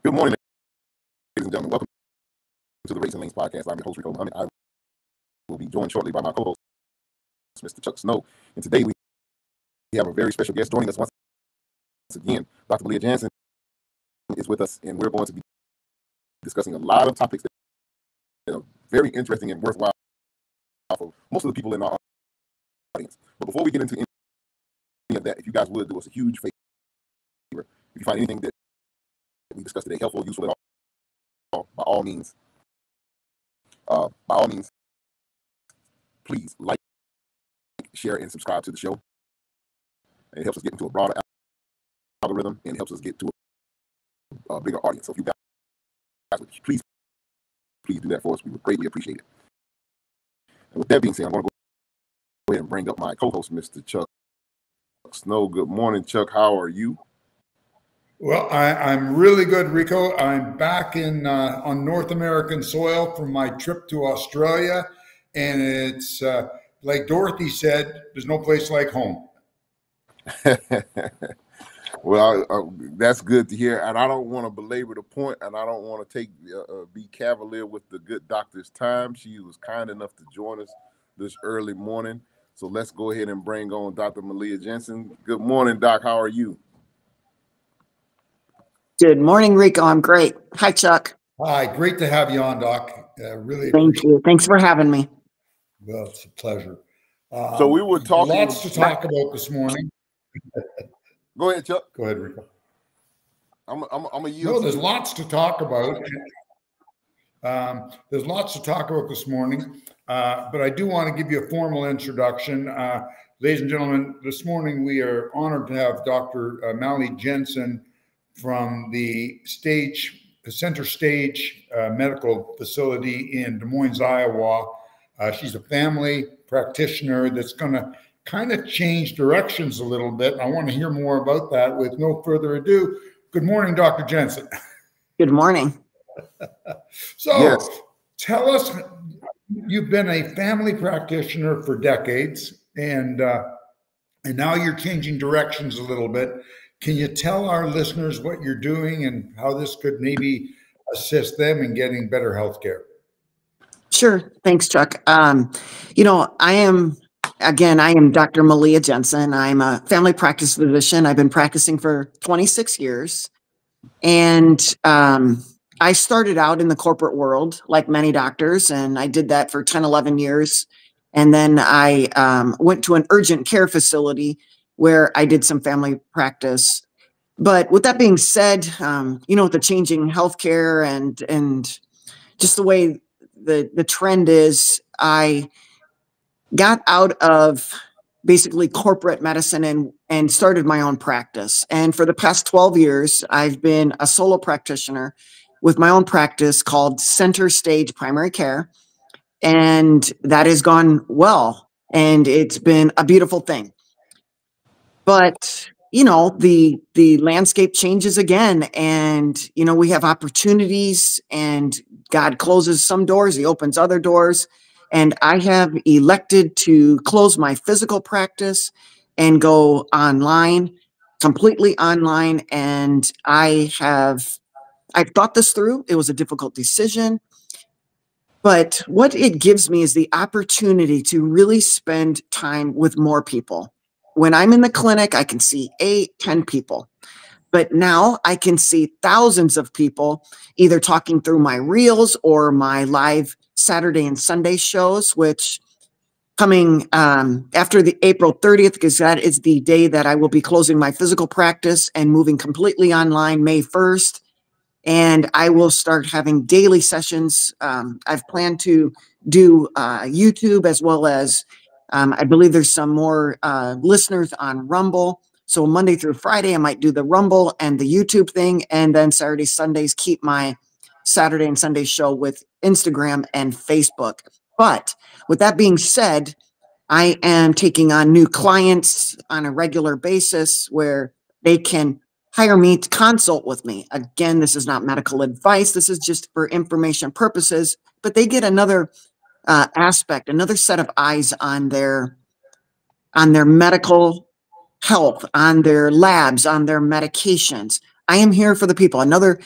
Good morning, ladies and gentlemen. Welcome to the Racing Lanes podcast. I'm your host, Rico. I will be joined shortly by my co-host, Mr. Chuck Snow. And today we have a very special guest joining us once again. Dr. Malea Jensen is with us, and we're going to be discussing a lot of topics that are very interesting and worthwhile for most of the people in our audience. But before we get into any of that, if you guys would do us a huge favor, if you find anything that we discussed today helpful, useful at all, by all means, please like, share, and subscribe to the show. It helps us get into a broader algorithm and helps us get to a bigger audience. So if you guys would please do that for us, we would greatly appreciate it. And with that being said, I'm going to go ahead and bring up my co-host, Mr. Chuck Snow. Good morning, Chuck. How are you? Well, I'm really good, Rico. I'm back on North American soil from my trip to Australia, and it's like Dorothy said, there's no place like home. Well, that's good to hear, and I don't want to belabor the point, and I don't want to be cavalier with the good doctor's time. She was kind enough to join us this early morning, so let's go ahead and bring on Dr. Malea Jensen. Good morning, Doc. How are you? Good morning, Rico. I'm great. Hi, Chuck. Hi, great to have you on, Doc. Really. Thank you. Thanks for having me. Well, it's a pleasure. So we were talking. Lots to talk about this morning. Go ahead, Chuck. Go ahead, Rico. I'm a yield. No, there's lots to talk about. There's lots to talk about this morning, but I do want to give you a formal introduction. Ladies and gentlemen, this morning we are honored to have Dr. Malea Jensen from the Center Stage Medical Facility in Des Moines, Iowa. She's a family practitioner that's going to kind of change directions a little bit. I want to hear more about that. With no further ado, good morning, Dr. Jensen. Good morning. So yes. Tell us, you've been a family practitioner for decades, and now you're changing directions a little bit. Can you tell our listeners what you're doing and how this could maybe assist them in getting better health care? Sure. Thanks, Chuck. I am Dr. Malea Jensen. I'm a family practice physician. I've been practicing for 26 years. And I started out in the corporate world like many doctors, and I did that for 10, 11 years. And then I went to an urgent care facility where I did some family practice. But with that being said, with the changing healthcare and just the way the trend is, I got out of basically corporate medicine and started my own practice. And for the past 12 years, I've been a solo practitioner with my own practice called Center Stage Primary Care. And that has gone well. And it's been a beautiful thing. But, the landscape changes again, and, we have opportunities, and God closes some doors, he opens other doors. And I have elected to close my physical practice and go online, completely online. And I've thought this through. It was a difficult decision. But what it gives me is the opportunity to really spend time with more people. When I'm in the clinic, I can see 8, 10 people. But now I can see thousands of people either talking through my reels or my live Saturday and Sunday shows, which coming after the April 30th, because that is the day that I will be closing my physical practice and moving completely online May 1st. And I will start having daily sessions. I've planned to do YouTube as well as I believe there's some more listeners on Rumble. So Monday through Friday, I might do the Rumble and the YouTube thing. And then Saturday, Sundays, keep my Saturday and Sunday show with Instagram and Facebook. But with that being said, I am taking on new clients on a regular basis where they can hire me to consult with me. Again, this is not medical advice. This is just for information purposes, but they get another aspect, another set of eyes on their medical health, on their labs, on their medications, I am here for the people. Another,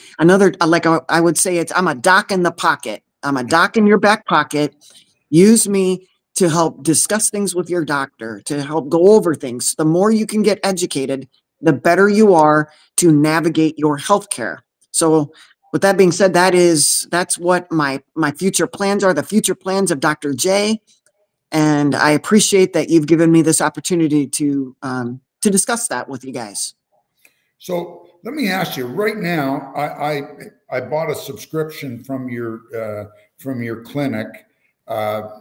like I would say, I'm a doc in the pocket. I'm a doc in your back pocket. Use me to help discuss things with your doctor, to help go over things. The more you can get educated, the better you are to navigate your healthcare. So with that being said, that's what my future plans are, the future plans of Dr. J. And I appreciate that you've given me this opportunity to discuss that with you guys. So let me ask you right now, I bought a subscription from your clinic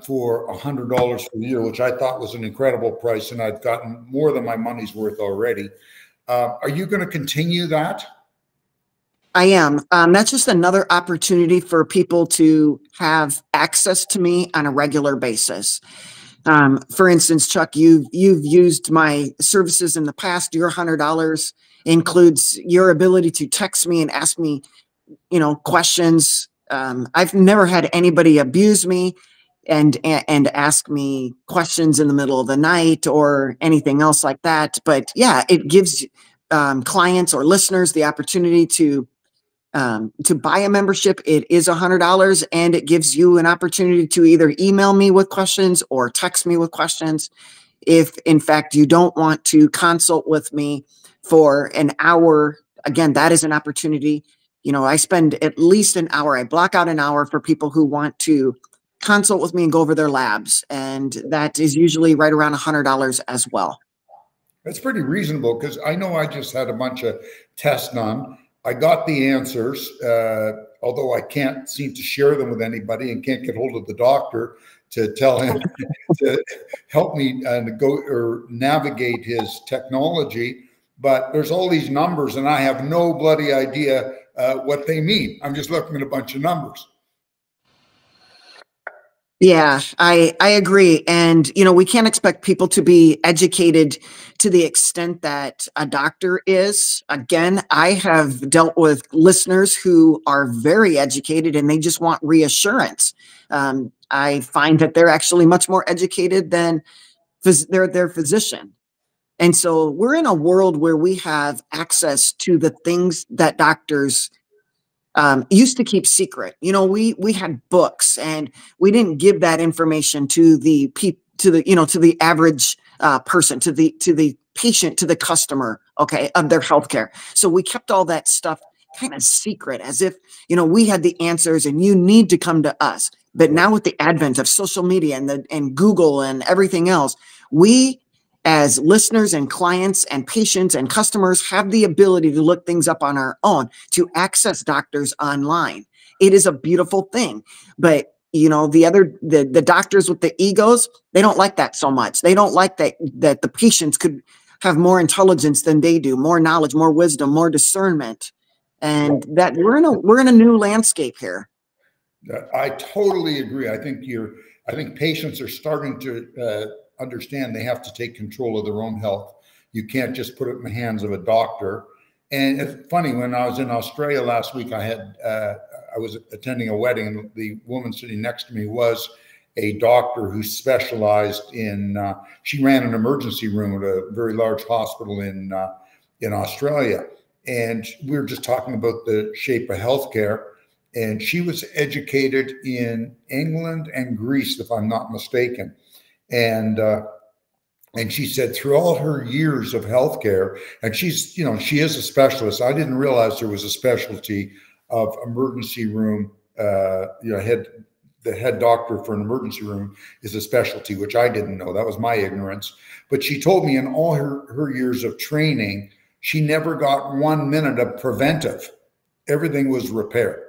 for $100 for the year, which I thought was an incredible price, and I've gotten more than my money's worth already. Are you going to continue that? I am. That's just another opportunity for people to have access to me on a regular basis. For instance, Chuck, you've used my services in the past. Your $100 includes your ability to text me and ask me, questions. I've never had anybody abuse me and ask me questions in the middle of the night or anything else like that. But yeah, it gives clients or listeners the opportunity to buy a membership. It is $100, and it gives you an opportunity to either email me with questions or text me with questions. If in fact you don't want to consult with me for an hour, again, that is an opportunity. I spend at least an hour. I block out an hour for people who want to consult with me and go over their labs. And that is usually right around $100 as well. That's pretty reasonable, because I know I just had a bunch of tests done. I got the answers, although I can't seem to share them with anybody and can't get hold of the doctor to tell him to help me go or navigate his technology. But there's all these numbers, and I have no bloody idea what they mean. I'm just looking at a bunch of numbers. Yeah, I agree. And, we can't expect people to be educated to the extent that a doctor is. Again, I have dealt with listeners who are very educated and they just want reassurance. I find that they're actually much more educated than their physician. And so we're in a world where we have access to the things that doctors used to keep secret. We had books, and we didn't give that information to the average person, to the patient, to the customer, okay, of their healthcare. So we kept all that stuff kind of secret, as if we had the answers and you need to come to us. But now with the advent of social media and Google and everything else, we as listeners and clients and patients and customers have the ability to look things up on our own, to access doctors online. It is a beautiful thing. But the doctors with the egos, they don't like that so much. They don't like that the patients could have more intelligence than they do, more knowledge, more wisdom, more discernment. And that we're in a new landscape here. I totally agree. I think patients are starting to understand they have to take control of their own health. You can't just put it in the hands of a doctor. And it's funny, when I was in Australia last week, I was attending a wedding, and the woman sitting next to me was a doctor who specialized in, she ran an emergency room at a very large hospital in Australia. And we were just talking about the shape of healthcare. And she was educated in England and Greece, if I'm not mistaken. And she said through all her years of healthcare, and she is a specialist. I didn't realize there was a specialty of emergency room. The head doctor for an emergency room is a specialty, which I didn't know. That was my ignorance. But she told me in all her years of training, she never got 1 minute of preventive. Everything was repair.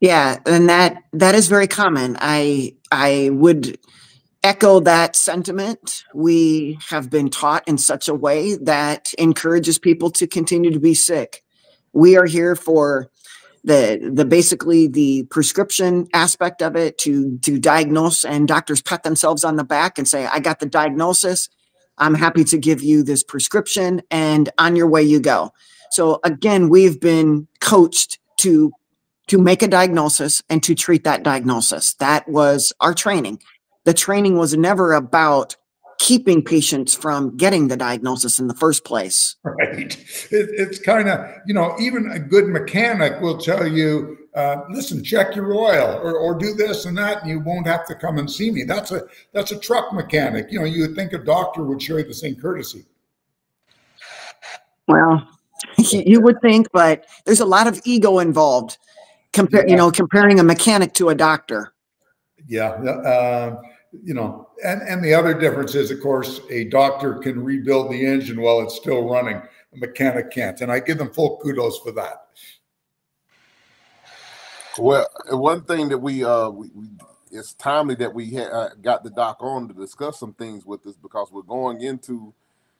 Yeah, and that is very common. I would echo that sentiment. We have been taught in such a way that encourages people to continue to be sick. We are here for the basically the prescription aspect of it, to diagnose, and doctors pat themselves on the back and say, I got the diagnosis. I'm happy to give you this prescription, and on your way you go. So again, we've been coached to make a diagnosis and to treat that diagnosis. That was our training. The training was never about keeping patients from getting the diagnosis in the first place. Right. It's kind of, you know, even a good mechanic will tell you, listen, check your oil or do this and that, and you won't have to come and see me. That's a truck mechanic. You know, you would think a doctor would show you the same courtesy. Well, you would think, but there's a lot of ego involved. Comparing a mechanic to a doctor. Yeah. You know, and the other difference is, of course, a doctor can rebuild the engine while it's still running. A mechanic can't. And I give them full kudos for that. Well, one thing that we it's timely that we got the doc on to discuss some things with us, because we're going into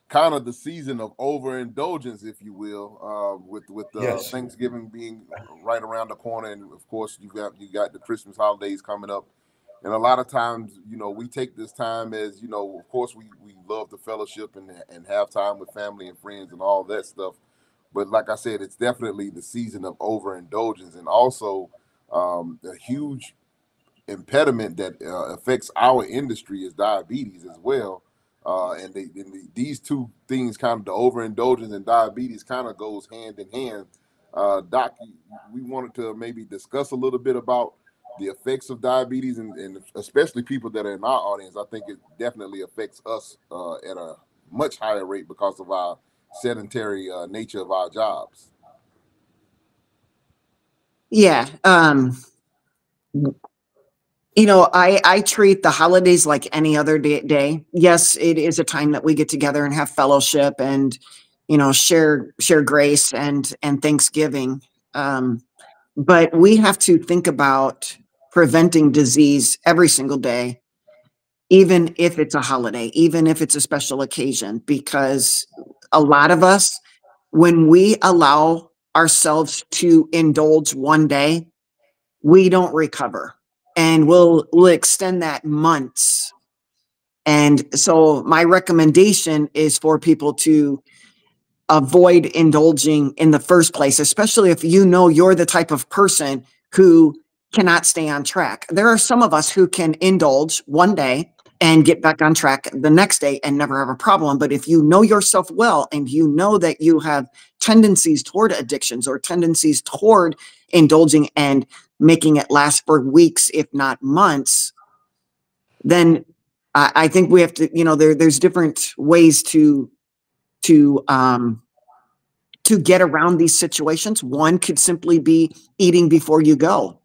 kind of the season of overindulgence, if you will, with Yes. Thanksgiving being right around the corner, and of course you got the Christmas holidays coming up, and a lot of times, you know, we take this time as, you know, of course we love the fellowship and have time with family and friends and all that stuff, but like I said, it's definitely the season of overindulgence, and also a huge impediment that affects our industry is diabetes as well. And these two things, kind of the overindulgence and diabetes, kind of goes hand in hand. Doc, we wanted to maybe discuss a little bit about the effects of diabetes, and especially people that are in our audience. I think it definitely affects us at a much higher rate because of our sedentary nature of our jobs. Yeah. You know, I treat the holidays like any other day. Yes, it is a time that we get together and have fellowship and, you know, share grace and Thanksgiving. But we have to think about preventing disease every single day, even if it's a holiday, even if it's a special occasion, because a lot of us, when we allow ourselves to indulge one day, we don't recover, and we'll extend that months. And so my recommendation is for people to avoid indulging in the first place, especially if you know you're the type of person who cannot stay on track. There are some of us who can indulge one day and get back on track the next day and never have a problem. But if you know yourself well and you know that you have tendencies toward addictions or tendencies toward indulging and making it last for weeks, if not months, then I think we have to, you know, there's different ways to get around these situations. One could simply be eating before you go.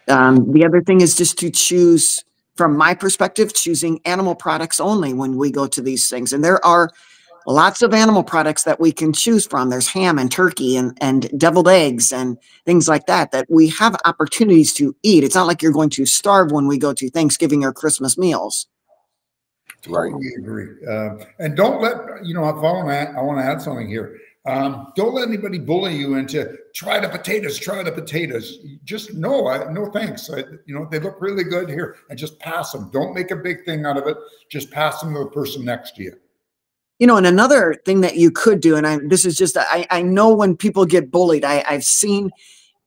The other thing is just to choose, from my perspective, choosing animal products only when we go to these things. And there are lots of animal products that we can choose from. There's ham and turkey and deviled eggs and things like that, that we have opportunities to eat. It's not like you're going to starve when we go to Thanksgiving or Christmas meals. Right. Totally agree. And don't let, you know, if I want to add something here. Don't let anybody bully you into try the potatoes. Just no thanks. You know, they look really good here, and just pass them. Don't make a big thing out of it. Just pass them to the person next to you. You know, and another thing that you could do, and this is just, I know when people get bullied, I've seen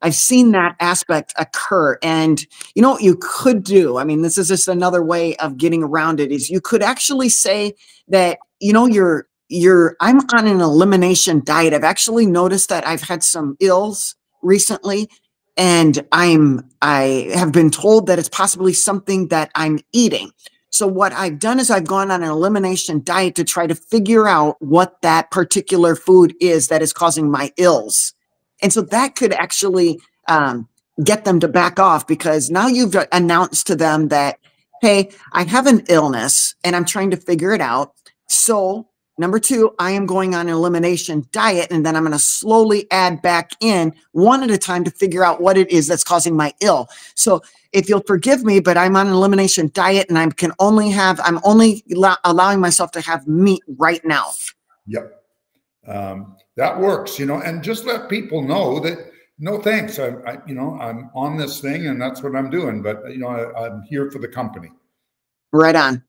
that aspect occur. And you know what you could do? I mean, this is just another way of getting around it, is you could actually say that, you know, I'm on an elimination diet. I've actually noticed that I've had some ills recently, and I have been told that it's possibly something that I'm eating. So what I've done is I've gone on an elimination diet to try to figure out what that particular food is that is causing my ills. And so that could actually get them to back off, because now you've announced to them that, hey, I have an illness and I'm trying to figure it out. So number two, I am going on an elimination diet, and then I'm going to slowly add back in one at a time to figure out what it is that's causing my ill. So if you'll forgive me, but I'm on an elimination diet, and I'm only allowing myself to have meat right now. Yep. That works, you know, and just let people know that, no, thanks. You know, I'm on this thing and that's what I'm doing, but you know, I'm here for the company. Right on.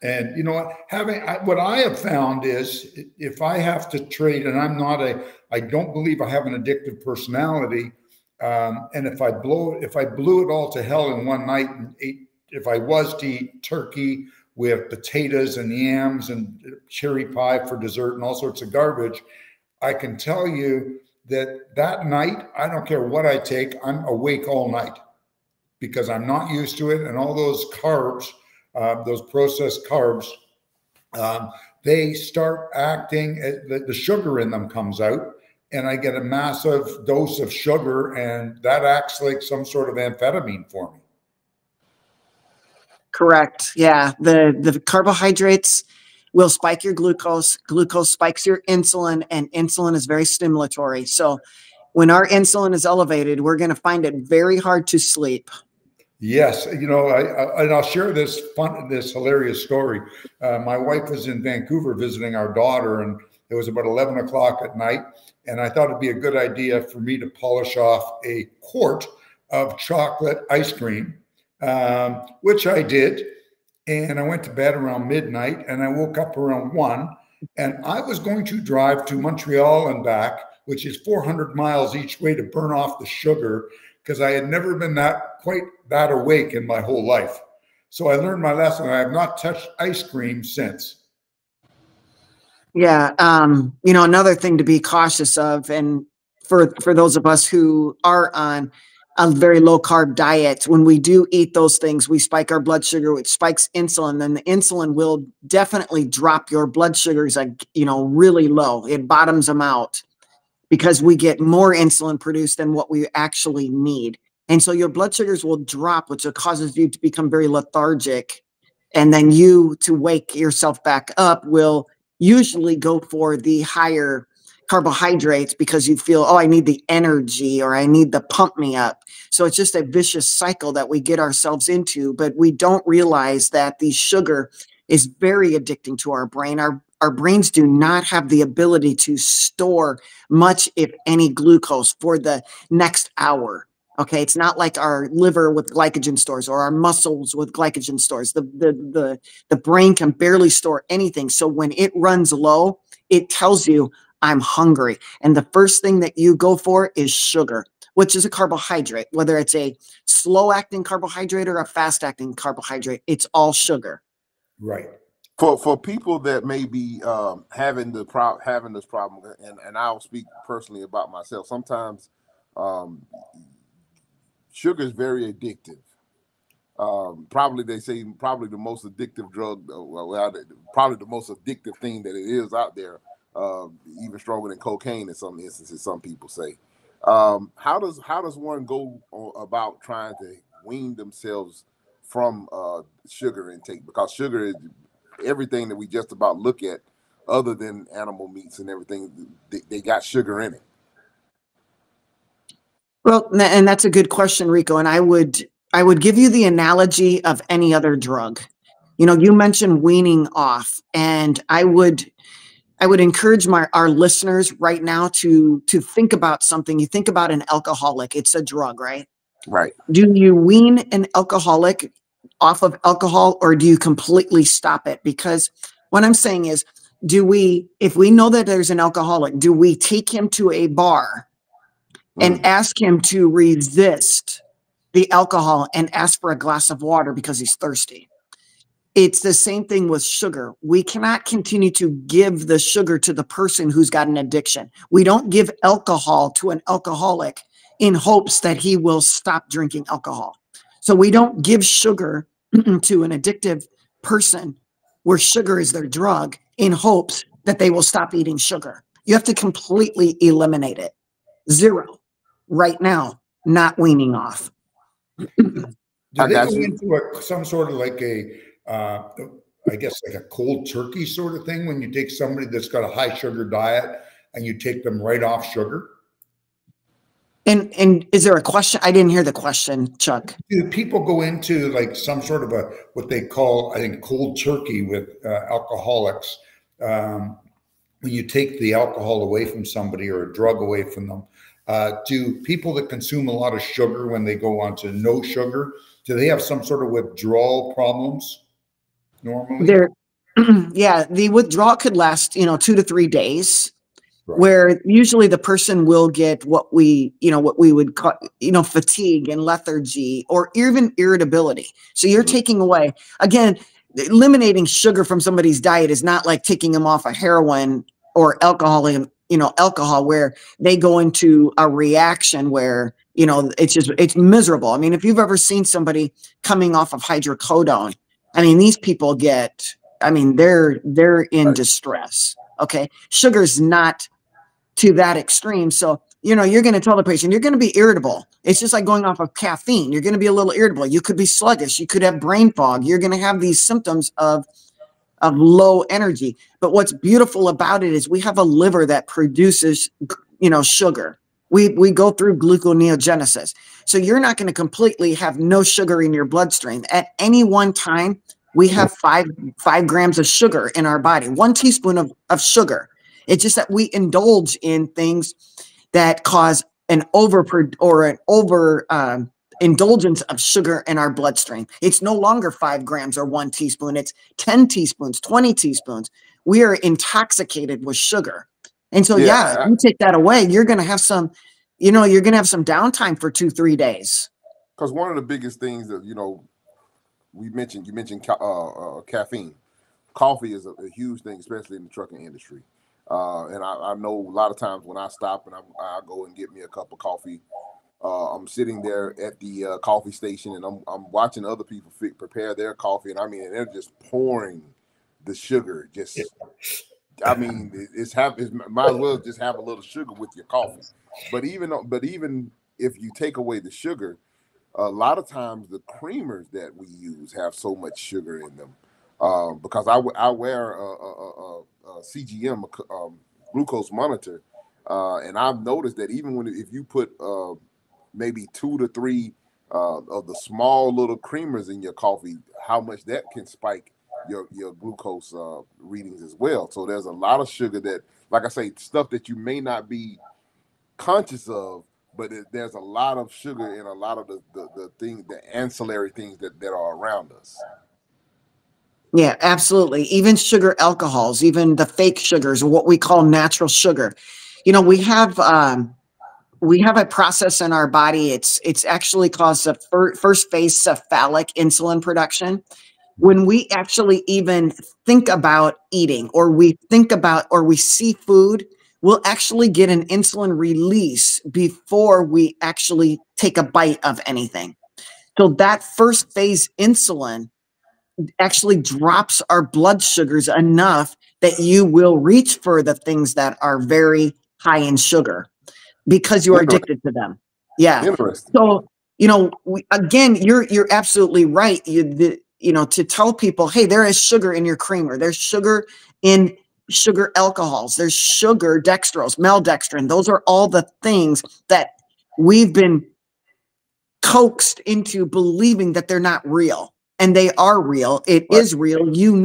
And you know what, what I have found is, if I have to trade, and I don't believe I have an addictive personality. And if I blew it all to hell in one night and if I was to eat turkey with potatoes and yams and cherry pie for dessert and all sorts of garbage, I can tell you that that night, I don't care what I take, I'm awake all night because I'm not used to it. And all those carbs, those processed carbs, they start acting, the sugar in them comes out, and I get a massive dose of sugar, and that acts like some sort of amphetamine for me. Correct. Yeah. The carbohydrates will spike your glucose. Glucose spikes your insulin, and insulin is very stimulatory. So when our insulin is elevated, we're going to find it very hard to sleep. Yes, and I'll share this hilarious story. My wife was in Vancouver visiting our daughter, and it was about 11 o'clock at night, and I thought it'd be a good idea for me to polish off a quart of chocolate ice cream, which I did, and I went to bed around midnight, and I woke up around 1, and I was going to drive to Montreal and back, which is 400 miles each way, to burn off the sugar, because I had never been quite that awake in my whole life. So I learned my lesson. I have not touched ice cream since. Yeah. Another thing to be cautious of, and for those of us who are on a very low carb diet, when we do eat those things, we spike our blood sugar, which spikes insulin. Then the insulin will definitely drop your blood sugars, really low. It bottoms them out, because we get more insulin produced than what we actually need. And so your blood sugars will drop, which causes you to become very lethargic. And then you, to wake yourself back up, will usually go for the higher carbohydrates because you feel, oh, I need the energy, or I need the pump me up. So it's just a vicious cycle that we get ourselves into, but we don't realize that the sugar is very addicting to our brain. Our brains do not have the ability to store much, if any, glucose for the next hour. Okay, it's not like our liver with glycogen stores or our muscles with glycogen stores. The brain can barely store anything. So when it runs low, it tells you, I'm hungry. And the first thing that you go for is sugar, which is a carbohydrate, whether it's a slow-acting carbohydrate or a fast-acting carbohydrate, it's all sugar. Right. For people that may be having this problem, and I'll speak personally about myself. Sometimes sugar is very addictive. Probably they say the most addictive drug, probably the most addictive thing that it is out there, even stronger than cocaine in some instances. Some people say. How does one go about trying to wean themselves from sugar intake? Because sugar is everything that we just about look at, other than animal meats and everything, they got sugar in it. Well, and that's a good question, Rico. And I would give you the analogy of any other drug. You mentioned weaning off, and I would encourage our listeners right now to think about something. You think about an alcoholic; it's a drug, right? Right. Do you wean an alcoholic off of alcohol, or do you completely stop it? Because what I'm saying is, if we know that there's an alcoholic, do we take him to a bar and ask him to resist the alcohol and ask for a glass of water because he's thirsty? It's the same thing with sugar. We cannot continue to give the sugar to the person who's got an addiction. We don't give alcohol to an alcoholic in hopes that he will stop drinking alcohol. So we don't give sugar to an addictive person where sugar is their drug in hopes that they will stop eating sugar. You have to completely eliminate it. Zero. Right now, not weaning off. Do they go into some sort of like I guess like a cold turkey sort of thing when you take somebody that's got a high sugar diet and you take them right off sugar? And is there a question? I didn't hear the question, Chuck. Do people go into like some sort of what they call, I think, cold turkey with alcoholics? When you take the alcohol away from somebody or a drug away from them, do people that consume a lot of sugar, when they go on to no sugar, do they have some sort of withdrawal problems normally? Yeah, the withdrawal could last, 2 to 3 days. Right. Where usually the person will get what we would call, fatigue and lethargy, or even irritability. So you're taking away, again, eliminating sugar from somebody's diet is not like taking them off of heroin or alcohol, alcohol, where they go into a reaction where, it's miserable. I mean, if you've ever seen somebody coming off of hydrocodone, I mean, these people they're in distress. Okay. Sugar's not to that extreme. So, you're going to tell the patient, you're going to be irritable. It's just like going off of caffeine. You're going to be a little irritable. You could be sluggish. You could have brain fog. You're going to have these symptoms of low energy. But what's beautiful about it is we have a liver that produces, sugar. We go through gluconeogenesis. So you're not going to completely have no sugar in your bloodstream. At any one time, we have five grams of sugar in our body, 1 teaspoon of sugar. It's just that we indulge in things that cause an over indulgence of sugar in our bloodstream. It's no longer 5 grams or 1 teaspoon. It's 10 teaspoons, 20 teaspoons. We are intoxicated with sugar. And so, if you take that away, you're going to have some, you're going to have some downtime for 2-3 days. Because one of the biggest things that, you mentioned caffeine. Coffee is a huge thing, especially in the trucking industry. And I know a lot of times when I stop and I go and get me a cup of coffee, I'm sitting there at the coffee station and I'm watching other people prepare their coffee, and they're just pouring the sugar. It might as well just have a little sugar with your coffee. But even if you take away the sugar, a lot of times the creamers that we use have so much sugar in them. Because I wear a CGM, glucose monitor, and I've noticed that even if you put maybe 2 to 3 of the small little creamers in your coffee, how much that can spike your glucose readings as well. So there's a lot of sugar that, like I say, stuff that you may not be conscious of, but there's a lot of sugar in a lot of the things, the ancillary things that are around us. Yeah, absolutely. Even sugar alcohols, even the fake sugars, or what we call natural sugar. We have a process in our body. It's actually called the first phase cephalic insulin production. When we actually even think about eating, or we see food, we'll actually get an insulin release before we actually take a bite of anything. So that first phase insulin actually drops our blood sugars enough that you will reach for the things that are very high in sugar because you are addicted to them. Yeah. Interesting. So, again, you're absolutely right. To tell people, hey, there is sugar in your creamer. There's sugar in sugar alcohols. There's sugar, dextrose, maltodextrin. Those are all the things that we've been coaxed into believing that they're not real. And they are real. It is real. You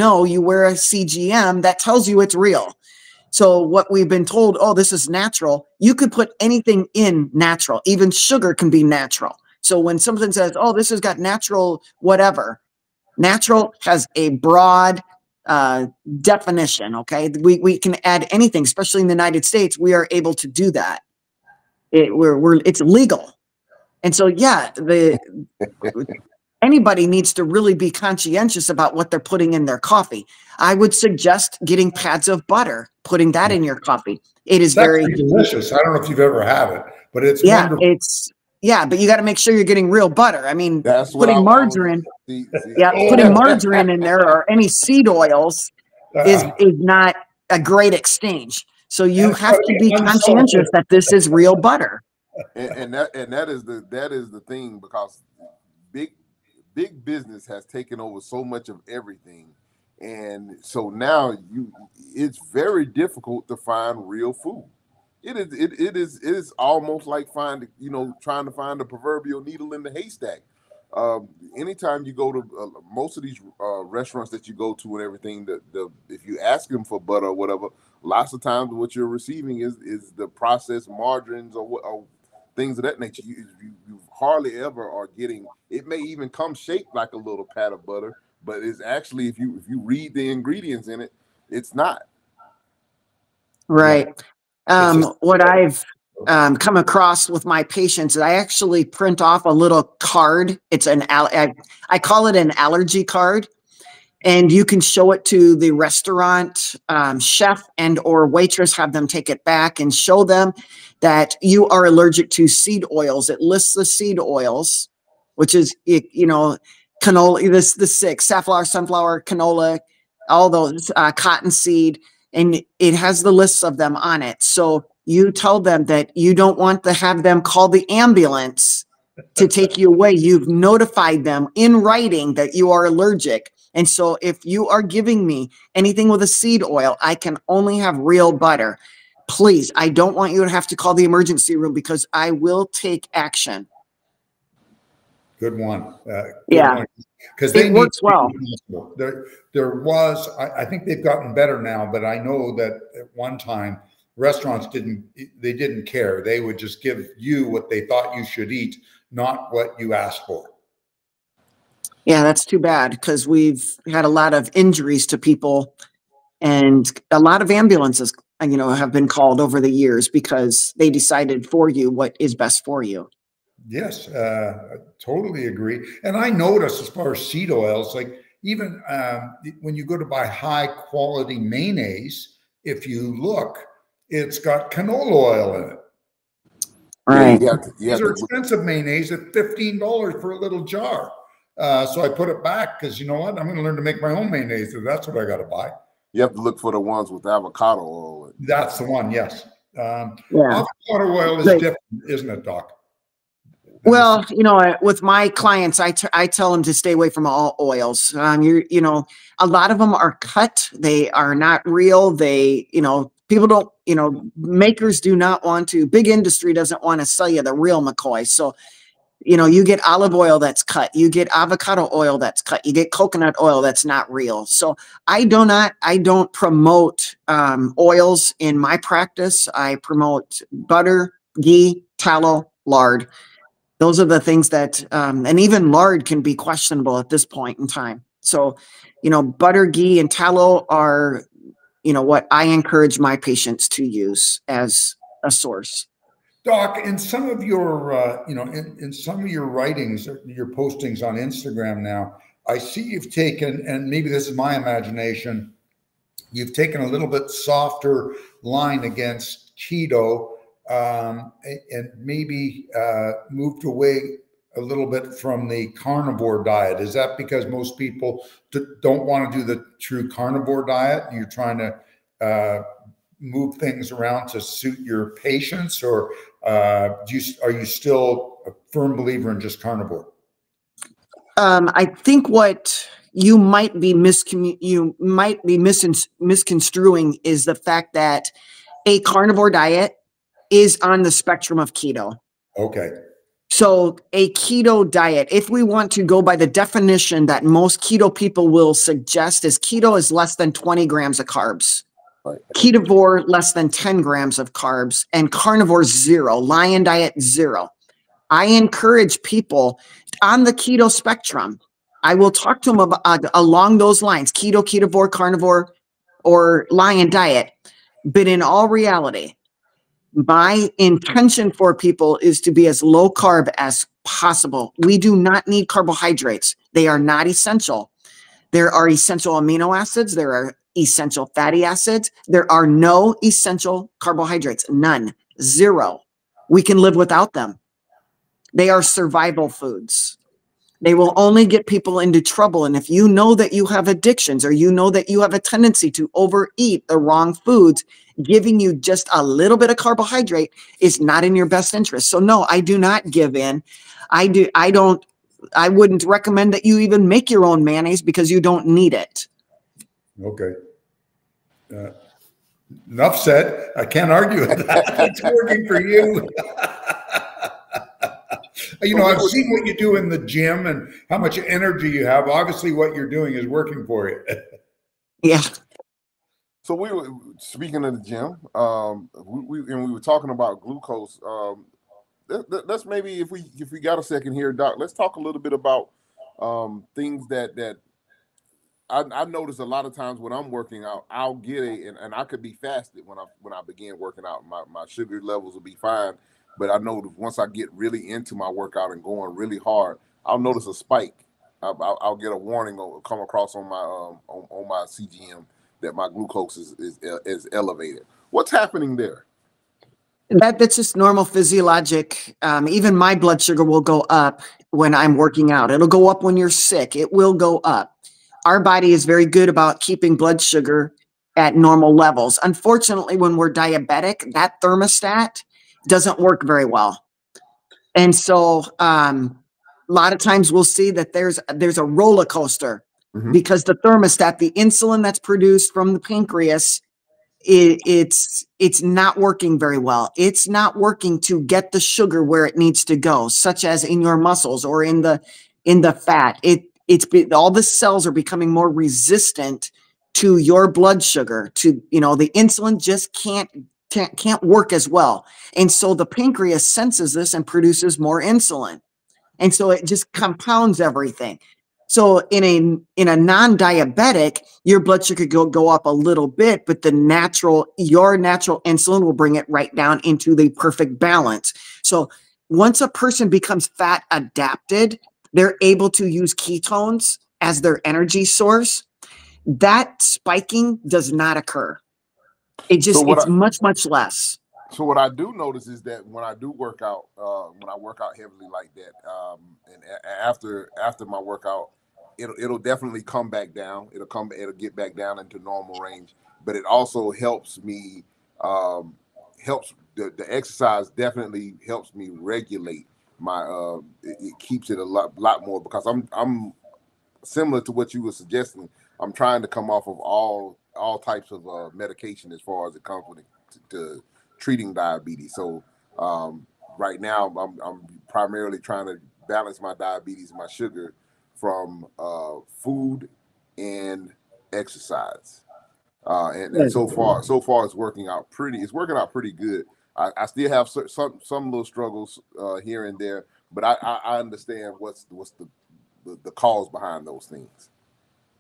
wear a CGM that tells you it's real. So what we've been told, oh, this is natural. You could put anything in natural. Even sugar can be natural. So when something says, oh, this has got natural whatever, natural has a broad definition, okay? We can add anything, especially in the United States. We are able to do that. It's legal. And so, anybody needs to really be conscientious about what they're putting in their coffee. I would suggest getting pads of butter, putting that in your coffee. It is very delicious. I don't know if you've ever had it, but it's wonderful. But you got to make sure you're getting real butter. I mean, putting margarine, putting margarine in there or any seed oils is not a great exchange. So you have to be conscientious that this is real butter. And that is the thing, because big business has taken over so much of everything, and so now it's very difficult to find real food. It is almost like trying to find the proverbial needle in the haystack. Anytime you go to most of these restaurants that you go to and everything, if you ask them for butter or whatever, lots of times what you're receiving is the processed margarines or things of that nature. You hardly ever are getting. It may even come shaped like a little pat of butter, but it's actually, if you read the ingredients in it, it's not. Right. What I've come across with my patients is I actually print off a little card. It's I call it an allergy card. and you can show it to the restaurant chef and or waitress, have them take it back and show them that you are allergic to seed oils. It lists the seed oils, which is, you know, canola, the six, safflower, sunflower, canola, all those, cottonseed, and it has the lists of them on it. So you tell them that you don't want to have them call the ambulance to take you away. You've notified them in writing that you are allergic. And so if you are giving me anything with a seed oil, I can only have real butter. Please, I don't want you to have to call the emergency room because I will take action. Good one. Yeah. Because they it works well. There was, I think they've gotten better now, but I know that at one time restaurants didn't care. They would just give you what they thought you should eat, not what you asked for. Yeah, that's too bad because we've had a lot of injuries to people, and a lot of ambulances, you know, have been called over the years because they decided for you what is best for you. Yes, I totally agree. And I notice as far as seed oils, like even when you go to buy high quality mayonnaise, if you look, it's got canola oil in it. Right. These are expensive mayonnaise at $15 for a little jar. So I put it back because, you know what, I'm going to learn to make my own mayonnaise. So that's what I got to buy. You have to look for the ones with avocado oil. That's the one, yes. Yeah. Avocado oil is different, isn't it, Doc? Well, you know, with my clients, I tell them to stay away from all oils. You know, a lot of them are cut. They are not real. They, you know, people don't, you know, makers do not want to, big industry doesn't want to sell you the real McCoy. So, you know, you get olive oil that's cut, you get avocado oil that's cut, you get coconut oil that's not real. So I don't promote oils in my practice. I promote butter, ghee, tallow, lard. Those are the things that, and even lard can be questionable at this point in time. So, you know, butter, ghee, and tallow are, you know, what I encourage my patients to use as a source. Doc, in some of your, you know, in some of your writings, your postings on Instagram now, I see you've taken, and maybe this is my imagination, you've taken a little bit softer line against keto, and maybe moved away a little bit from the carnivore diet. Is that because most people don't want to do the true carnivore diet? You're trying to move things around to suit your patients, or are you still a firm believer in just carnivore? I think what you might be misconstruing is the fact that a carnivore diet is on the spectrum of keto. Okay. So a keto diet, if we want to go by the definition that most keto people will suggest, is keto is less than 20 grams of carbs. Right. Ketovore, less than 10 grams of carbs, and carnivore, 0. Lion diet, 0. I encourage people on the keto spectrum. I will talk to them about, along those lines, keto, ketovore, carnivore, or lion diet. But in all reality, my intention for people is to be as low carb as possible. We do not need carbohydrates. They are not essential. There are essential amino acids. There are essential fatty acids. There are no essential carbohydrates. None. 0. We can live without them. They are survival foods. They will only get people into trouble. And if you know that you have addictions, or you know that you have a tendency to overeat the wrong foods, giving you just a little bit of carbohydrate is not in your best interest. So no, I do not give in. I wouldn't recommend that you even make your own mayonnaise because you don't need it. Okay. Enough said. I can't argue with that. It's working for you. You know, I've seen what you do in the gym and how much energy you have. Obviously, what you're doing is working for you. Yeah. So we were speaking of the gym, we were talking about glucose. Let's maybe, if we got a second here, Doc, let's talk a little bit about things that I notice a lot of times when I'm working out, I'll get and I could be fasted when I begin working out. My sugar levels will be fine. But I know once I get really into my workout and going really hard, I'll notice a spike. I'll get a warning or come across on my on my CGM that my glucose is elevated. What's happening there? That's just normal physiologic. Even my blood sugar will go up when I'm working out. It'll go up when you're sick. It will go up. Our body is very good about keeping blood sugar at normal levels. Unfortunately, when we're diabetic, that thermostat doesn't work very well. And so a lot of times we'll see that there's a roller coaster because the thermostat, the insulin that's produced from the pancreas, it's not working very well. It's not working to get the sugar where it needs to go, such as in your muscles or in the fat. All the cells are becoming more resistant to your blood sugar. To the insulin just can't work as well, and so the pancreas senses this and produces more insulin, and so it just compounds everything. So in a non-diabetic, your blood sugar could go up a little bit, but your natural insulin will bring it right down into the perfect balance. So once a person becomes fat adapted, they're able to use ketones as their energy source. That spiking does not occur. It's much, much less. So what I do notice is that when I do work out, when I work out heavily like that, and after my workout, it'll definitely come back down. It'll get back down into normal range. But it also helps me. Helps the exercise definitely helps me regulate my. It keeps it a lot more, because I'm similar to what you were suggesting. I'm trying to come off of all types of medication as far as it comes with to treating diabetes. So right now I'm primarily trying to balance my diabetes and my sugar from food and exercise. And so far it's working out pretty good. I still have some little struggles here and there, but I understand what's the cause behind those things.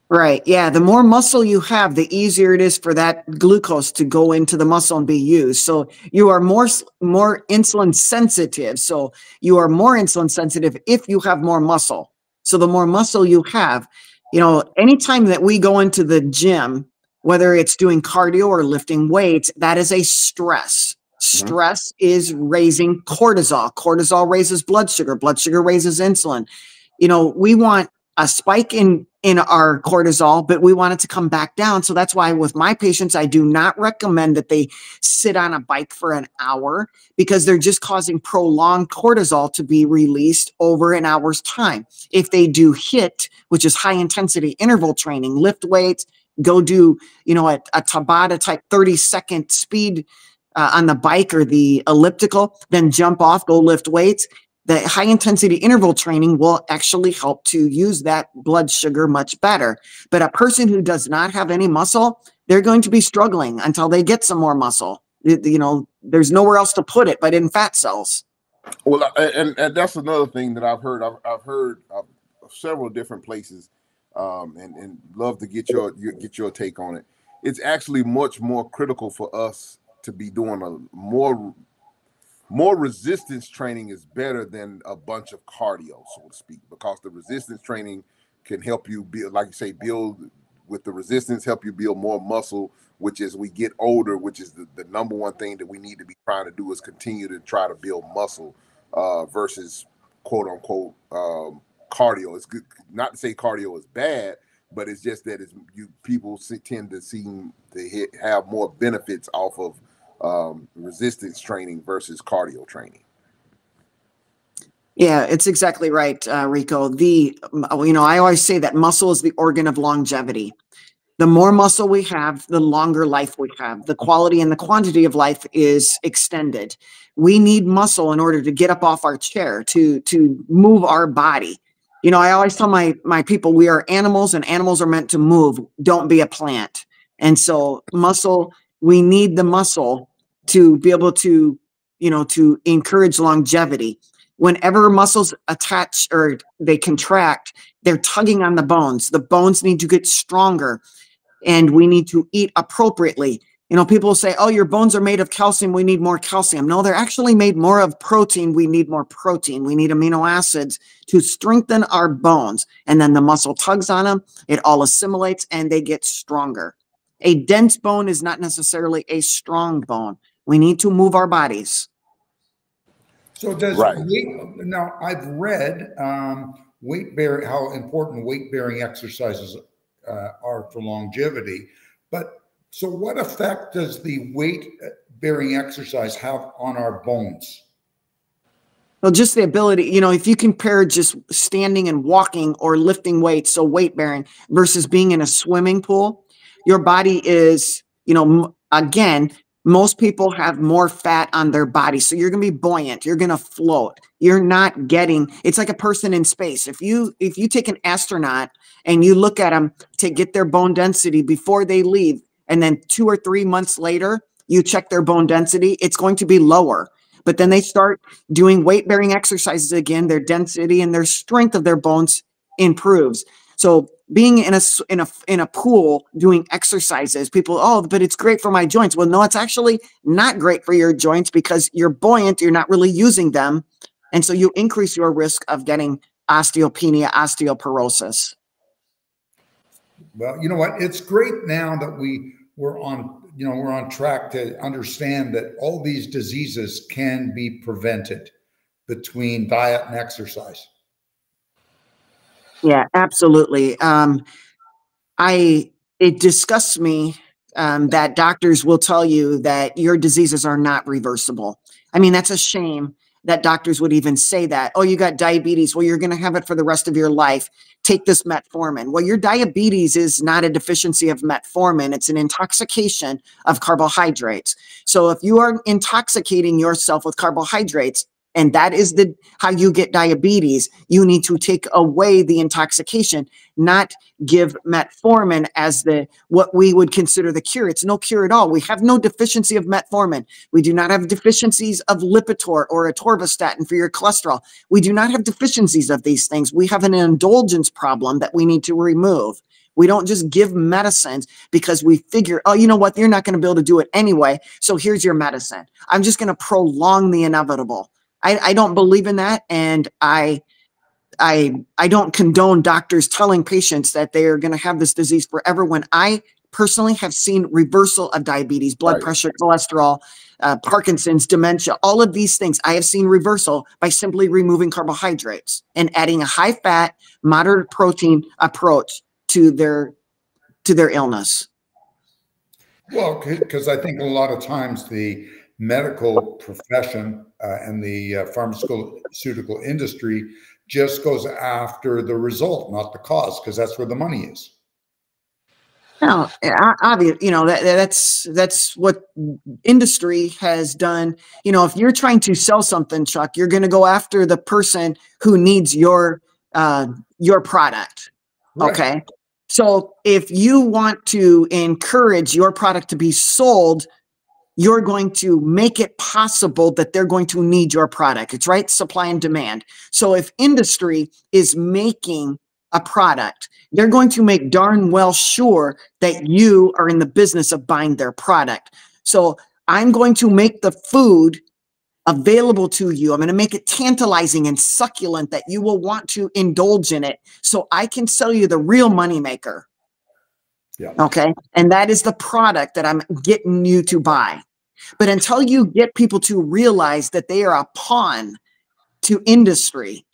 Right. Yeah. The more muscle you have, the easier it is for that glucose to go into the muscle and be used. So you are more insulin sensitive. So you are more insulin sensitive if you have more muscle. So the more muscle you have, anytime that we go into the gym, whether it's doing cardio or lifting weights, that is a stress. Stress is raising cortisol. Cortisol raises blood sugar. Blood sugar raises insulin. We want a spike in our cortisol, but we want it to come back down. So that's why with my patients, I do not recommend that they sit on a bike for an hour, because they're just causing prolonged cortisol to be released over an hour's time. If they do HIIT, which is high intensity interval training, lift weights, go do, a Tabata type 30-second speed on the bike or the elliptical, then jump off, go lift weights. The high intensity interval training will actually help to use that blood sugar much better. But a person who does not have any muscle, they're going to be struggling until they get some more muscle. There's nowhere else to put it but in fat cells. Well, and that's another thing that I've heard. I've heard several different places, and love to get your take on it. It's actually much more critical for us to be doing a more resistance training is better than a bunch of cardio, so to speak, because the resistance training can help you build, like you say, build with the resistance, help you build more muscle, which as we get older, which is the number one thing that we need to be trying to do, is continue to try to build muscle versus quote unquote cardio. It's good not to say cardio is bad, but it's just that people tend to seem to have more benefits off of resistance training versus cardio training. Yeah, it's exactly right, Rico. I always say that muscle is the organ of longevity. The more muscle we have, the longer life we have. The quality and the quantity of life is extended. We need muscle in order to get up off our chair, to move our body. I always tell my people, we are animals and animals are meant to move. Don't be a plant. And so muscle, we need the muscle to be able to, to encourage longevity. Whenever muscles attach or they contract, they're tugging on the bones. The bones need to get stronger, and we need to eat appropriately. You know, people say, oh, your bones are made of calcium. We need more calcium. No, they're actually made more of protein. We need more protein. We need amino acids to strengthen our bones. And then the muscle tugs on them. It all assimilates and they get stronger. A dense bone is not necessarily a strong bone. We need to move our bodies. So does Right. now I've read how important weight-bearing exercises are for longevity, but so what effect does the weight-bearing exercise have on our bones? Well, just the ability, you know, if you compare just standing and walking or lifting weights, so weight bearing versus being in a swimming pool, your body is, you know, again, most people have more fat on their body. So you're going to be buoyant. You're going to float. You're not getting, it's like a person in space. If you take an astronaut and you look at them to get their bone density before they leave, and then 2 or 3 months later, you check their bone density, it's going to be lower. But then they start doing weight-bearing exercises again, their density and their strength of their bones improves. So being in a pool doing exercises, people, oh, but it's great for my joints. Well, no, it's actually not great for your joints because you're buoyant, you're not really using them. And so you increase your risk of getting osteopenia, osteoporosis. Well, you know what? It's great now that we're on track to understand that all these diseases can be prevented between diet and exercise. Yeah, absolutely. It disgusts me that doctors will tell you that your diseases are not reversible. I mean, that's a shame that doctors would even say that. Oh, you got diabetes. Well, you're going to have it for the rest of your life. Take this metformin. Well, your diabetes is not a deficiency of metformin. It's an intoxication of carbohydrates. So if you are intoxicating yourself with carbohydrates, and that is how you get diabetes, you need to take away the intoxication, not give metformin as what we would consider the cure. It's no cure at all. We have no deficiency of metformin. We do not have deficiencies of Lipitor or atorvastatin for your cholesterol. We do not have deficiencies of these things. We have an indulgence problem that we need to remove. We don't just give medicines because we figure, oh, you know what, you're not going to be able to do it anyway, so here's your medicine. I'm just going to prolong the inevitable. I don't believe in that, and I don't condone doctors telling patients that they are going to have this disease forever when I personally have seen reversal of diabetes, blood pressure, cholesterol, Parkinson's, dementia, all of these things. I have seen reversal by simply removing carbohydrates and adding a high fat, moderate protein approach to their illness. Well, because I think a lot of times the medical profession and the pharmaceutical industry just goes after the result, not the cause, because that's where the money is. No, obvious. You know, that's what industry has done. You know, if you're trying to sell something, Chuck, you're going to go after the person who needs your product. Right. Okay. So if you want to encourage your product to be sold, you're going to make it possible that they're going to need your product. It's right, supply and demand. So if industry is making a product, they're going to make darn well sure that you are in the business of buying their product. So I'm going to make the food available to you. I'm going to make it tantalizing and succulent that you will want to indulge in it so I can sell you the real moneymaker. Yeah. Okay. And that is the product that I'm getting you to buy. But until you get people to realize that they are a pawn to industry,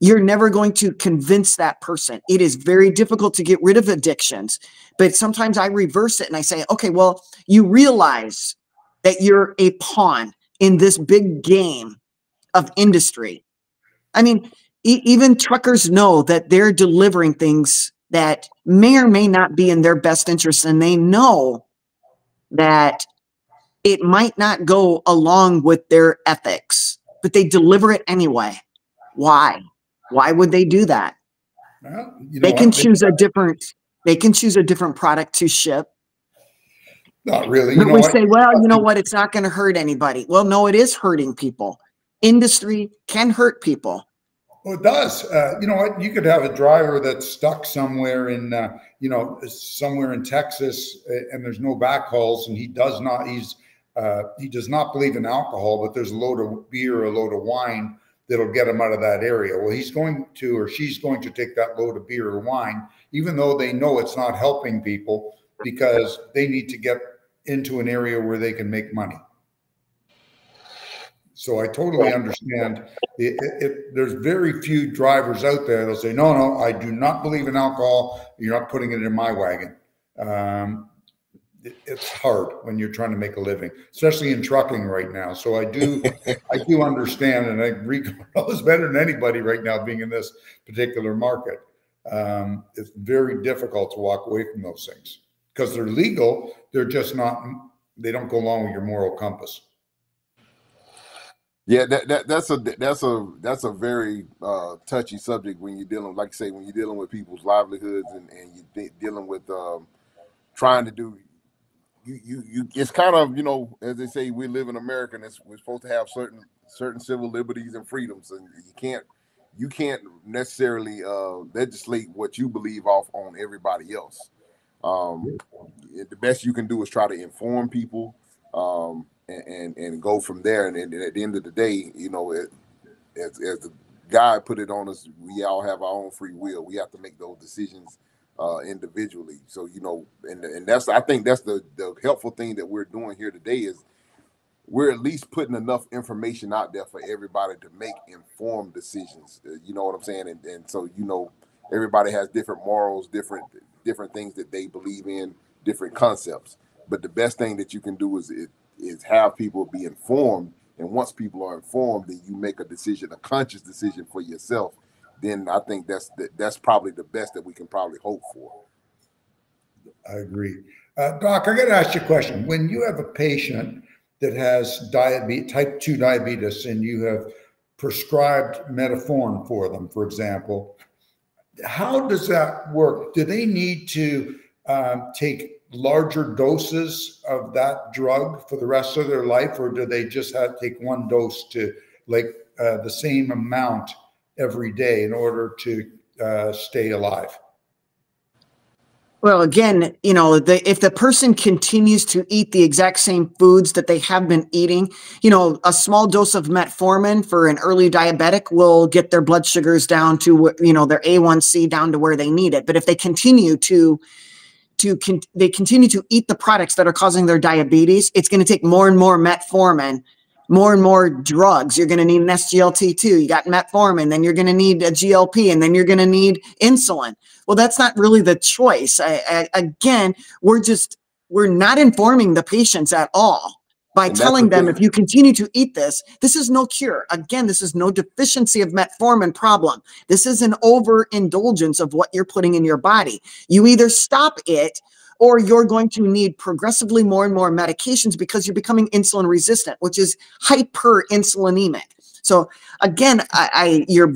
you're never going to convince that person. It is very difficult to get rid of addictions. But sometimes I reverse it and I say, okay, well, you realize that you're a pawn in this big game of industry. I mean, even truckers know that they're delivering things that may or may not be in their best interest, and they know that it might not go along with their ethics, but they deliver it anyway. Why? Why would they do that? Well, they can choose a different product to ship. Not really. But we say, well, you know what? It's not going to hurt anybody. Well, no, it is hurting people. Industry can hurt people. Well, it does. You know what? You could have a driver that's stuck somewhere in, somewhere in Texas, and there's no backhauls, and he does not. He does not believe in alcohol, but there's a load of beer, or a load of wine that'll get him out of that area. Well, he's going to, or she's going to take that load of beer or wine, even though they know it's not helping people, because they need to get into an area where they can make money. So I totally understand. There's very few drivers out there that'll say, no, I do not believe in alcohol. You're not putting it in my wagon. It's hard when you're trying to make a living, especially in trucking right now. So I do understand, and Rico knows better than anybody right now, being in this particular market. It's very difficult to walk away from those things because they're legal. They're just not, they don't go along with your moral compass. Yeah, that's a very touchy subject when you're dealing, like I say, when you're dealing with people's livelihoods and you're dealing with trying to do you. It's kind of, as they say, we live in America, and we're supposed to have certain civil liberties and freedoms, and you can't necessarily legislate what you believe off on everybody else. The best you can do is try to inform people. And go from there. And at the end of the day, as the guy put it on us, we all have our own free will. We have to make those decisions individually. So, and I think that's the helpful thing that we're doing here today is we're at least putting enough information out there for everybody to make informed decisions. You know what I'm saying? And so, everybody has different morals, different things that they believe in, different concepts. But the best thing that you can do is have people be informed, and once people are informed, then you make a decision, a conscious decision for yourself. Then I think that's probably the best that we can probably hope for. I agree. Doc, I got to ask you a question. When you have a patient that has type 2 diabetes, and you have prescribed metformin for them, for example, how does that work? Do they need to take larger doses of that drug for the rest of their life, or do they just have to take one dose to the same amount every day in order to stay alive? Well, again, if the person continues to eat the exact same foods that they have been eating, a small dose of metformin for an early diabetic will get their blood sugars down to, their A1C down to where they need it. But if they continue to eat the products that are causing their diabetes, it's going to take more and more metformin, more and more drugs. You're going to need an SGLT2. You got metformin, then you're going to need a GLP, and then you're going to need insulin. Well, that's not really the choice. Again, we're not informing the patients at all by telling them, if you continue to eat this is no cure. Again, this is no deficiency of metformin problem. This is an overindulgence of what you're putting in your body. You either stop it, or you're going to need progressively more and more medications because you're becoming insulin resistant, which is hyperinsulinemic. So again, your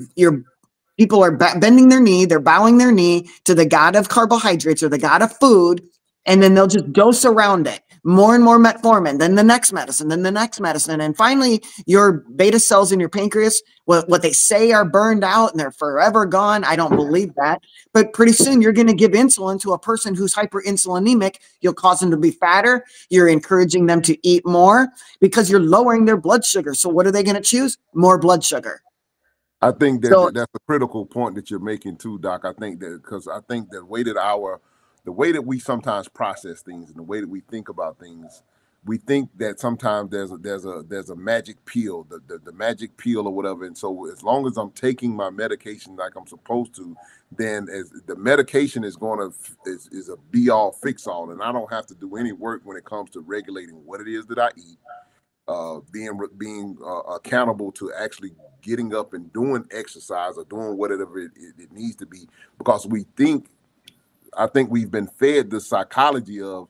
people are bending their knee, they're bowing their knee to the god of carbohydrates or the god of food, and then they'll just dose around it. More and more metformin, then the next medicine, then the next medicine. And finally, your beta cells in your pancreas, what they say are burned out and they're forever gone. I don't believe that. But pretty soon you're going to give insulin to a person who's hyperinsulinemic. You'll cause them to be fatter. You're encouraging them to eat more because you're lowering their blood sugar. So what are they going to choose? More blood sugar. I think that's a critical point that you're making too, Doc. I think that because I think the way that we sometimes process things and the way that we think about things, we think that sometimes there's a magic pill, the magic pill or whatever. And so as long as I'm taking my medication like I'm supposed to, then as the medication is a be all fix all, and I don't have to do any work when it comes to regulating what it is that I eat, being accountable to actually getting up and doing exercise or doing whatever it needs to be, because I think we've been fed the psychology of,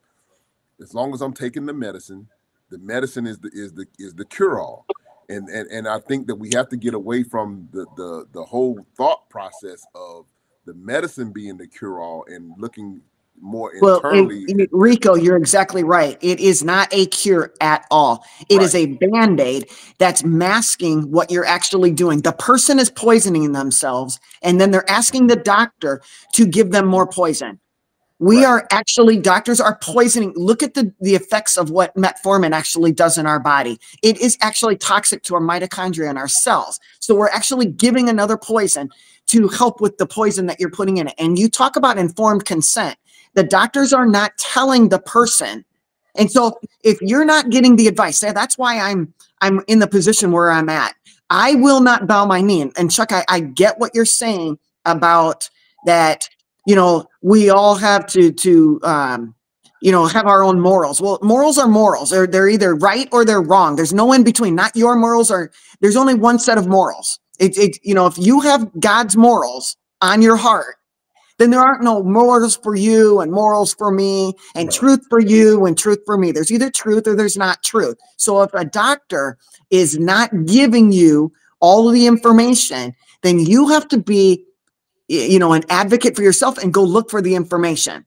as long as I'm taking the medicine is the cure all, and I think that we have to get away from the whole thought process of the medicine being the cure all and looking more Well, internally. Rico, you're exactly right. It is not a cure at all. It is a Band-Aid that's masking what you're actually doing. The person is poisoning themselves, and then they're asking the doctor to give them more poison. We are actually, doctors are poisoning. Look at the effects of what metformin actually does in our body. It is actually toxic to our mitochondria and our cells. So we're actually giving another poison to help with the poison that you're putting in it. And you talk about informed consent. The doctors are not telling the person. And so if you're not getting the advice, that's why I'm in the position where I'm at. I will not bow my knee. And Chuck, I get what you're saying about that. You know, we all have to you know, have our own morals. Well, morals are morals. They're either right or they're wrong. There's no in between. Not your morals, or there's only one set of morals. You know, if you have God's morals on your heart, then there aren't no morals for you and morals for me and truth for you and truth for me. There's either truth or there's not truth. So if a doctor is not giving you all of the information, then you have to be, you know, an advocate for yourself and go look for the information.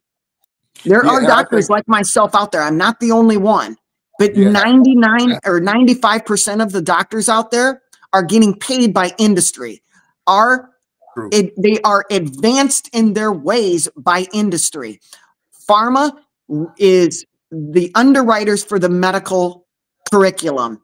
There are doctors like myself out there. I'm not the only one, but 99 or 95% of the doctors out there are getting paid by industry. They are advanced in their ways by industry. Pharma is the underwriters for the medical curriculum.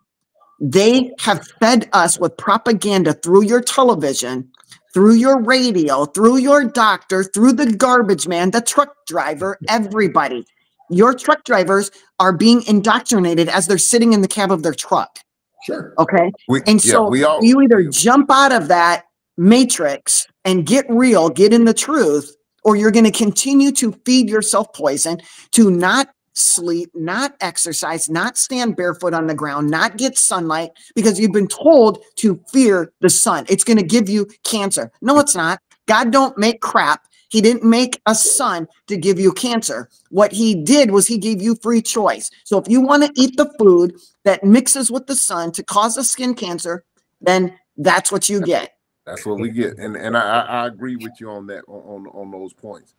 They have fed us with propaganda through your television, through your radio, through your doctor, through the garbage man, the truck driver, everybody. Your truck drivers are being indoctrinated as they're sitting in the cab of their truck. Sure. Okay. You either jump out of that matrix and get real, get in the truth, or you're going to continue to feed yourself poison, to not sleep, not exercise, not stand barefoot on the ground, not get sunlight, because you've been told to fear the sun. It's going to give you cancer. No, it's not. God don't make crap. He didn't make a sun to give you cancer. What he did was he gave you free choice. So if you want to eat the food that mixes with the sun to cause a skin cancer, then that's what you get. That's what we get. And I agree with you on that, on those points.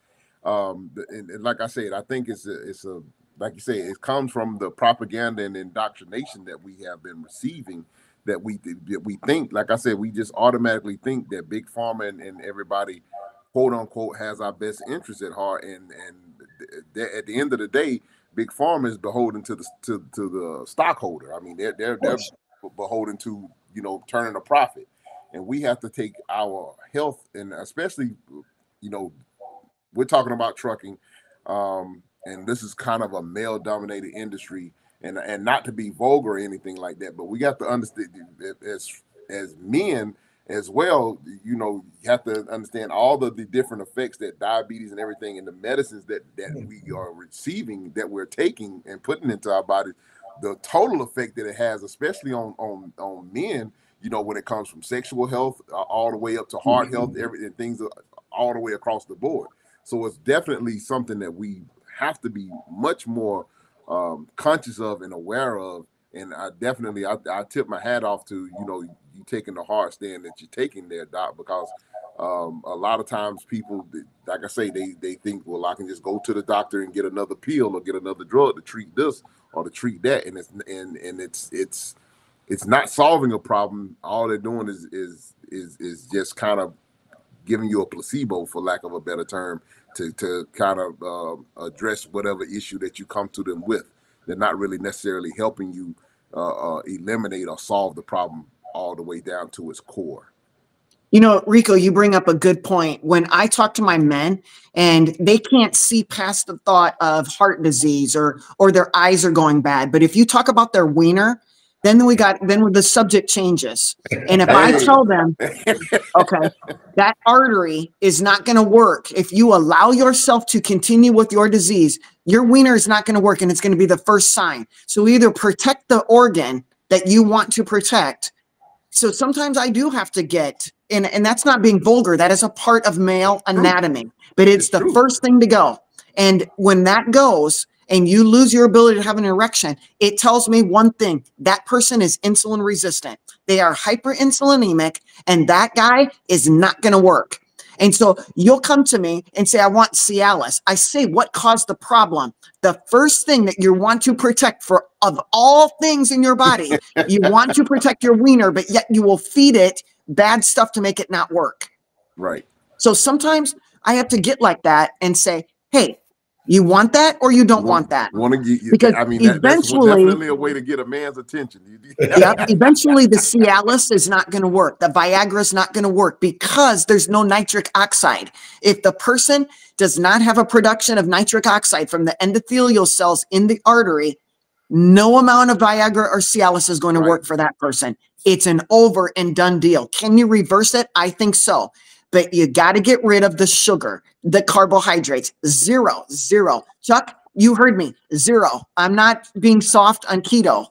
And like I said, I think it's a like you say, it comes from the propaganda and indoctrination that we have been receiving, that we think, like I said, we just automatically think that Big Pharma and everybody, quote unquote, has our best interest at heart. And at the end of the day, Big Pharma is beholden to the stockholder. I mean, they're beholden to, you know, turning a profit. And we have to take our health, and especially, you know, we're talking about trucking, and this is kind of a male-dominated industry, and not to be vulgar or anything like that, but we have to understand, as men as well, you know, you have to understand all of the different effects that diabetes and everything, and the medicines that we are receiving, that we're taking and putting into our bodies, the total effect that it has, especially on men. You know, when it comes from sexual health all the way up to heart health, everything, things all the way across the board. So it's definitely something that we have to be much more conscious of and aware of. And I tip my hat off to, you know, you taking the hard stand that you're taking there, Doc, because a lot of times people, like I say, they think, well, I can just go to the doctor and get another pill or get another drug to treat this or to treat that, and it's not solving a problem. All they're doing is just kind of giving you a placebo, for lack of a better term, to kind of address whatever issue that you come to them with. They're not really necessarily helping you eliminate or solve the problem all the way down to its core. You know, Rico, you bring up a good point. When I talk to my men and they can't see past the thought of heart disease or their eyes are going bad, but if you talk about their wiener, then the subject changes. And if I tell them, okay, that artery is not going to work. If you allow yourself to continue with your disease, your wiener is not going to work, and it's going to be the first sign. So either protect the organ that you want to protect. So sometimes I do have to get, and that's not being vulgar. That is a part of male anatomy, but it's the first thing to go. And when that goes, and you lose your ability to have an erection, it tells me one thing: that person is insulin resistant. They are hyperinsulinemic, and that guy is not going to work. And so you'll come to me and say, I want Cialis. I say, what caused the problem? The first thing that you want to protect of all things in your body, you want to protect your wiener, but yet you will feed it bad stuff to make it not work. Right. So sometimes I have to get like that and say, hey, you want that or you don't want that? Because I mean, that's definitely a way to get a man's attention. Yep. Eventually the Cialis is not going to work. The Viagra is not going to work because there's no nitric oxide. If the person does not have a production of nitric oxide from the endothelial cells in the artery, no amount of Viagra or Cialis is going to work for that person. It's an over and done deal. Can you reverse it? I think so. But you got to get rid of the sugar, the carbohydrates. Zero. Chuck, you heard me. 0. I'm not being soft on keto.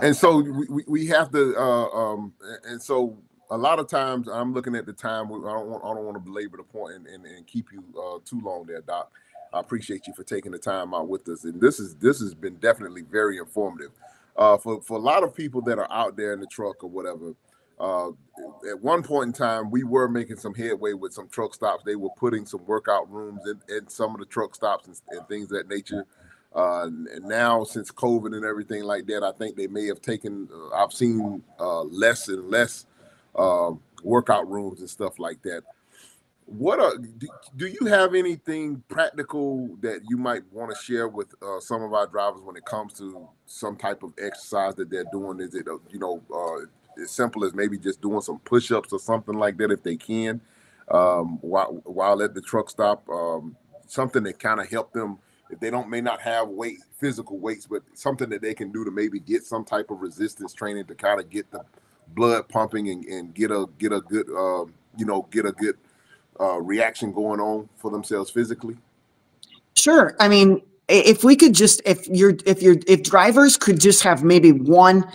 And so we have to, and so a lot of times I'm looking at the time. I don't want to belabor the point and keep you too long there, Doc. I appreciate you for taking the time out with us, and this has been definitely very informative for a lot of people that are out there in the truck or whatever. At one point in time, we were making some headway with some truck stops. They were putting some workout rooms in some of the truck stops and things of that nature. And now, since COVID and everything like that, I think they may have taken. I've seen less and less workout rooms and stuff like that. Do you have anything practical that you might want to share with some of our drivers when it comes to some type of exercise that they're doing? Is it as simple as maybe just doing some push-ups or something like that if they can while at the truck stop? Something that kind of help them if they may not have physical weights, but something that they can do to maybe get some type of resistance training to kind of get the blood pumping and get a good reaction going on for themselves physically. Sure. I mean, if we could just, if drivers could just have maybe one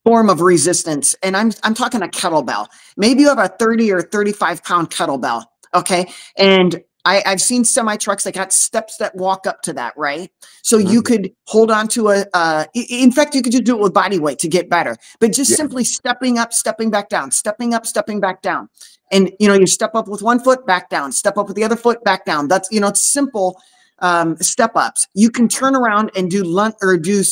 form of resistance, and I'm talking a kettlebell. Maybe you have a 30 or 35 pound kettlebell. Okay. And I've seen semi trucks that got steps that walk up to that, right? So you could hold on to in fact, you could just do it with body weight to get better, but just simply stepping up, stepping back down, stepping up, stepping back down. And, you step up with one foot, back down, step up with the other foot, back down. That's, it's simple step ups. You can turn around and do lunge or do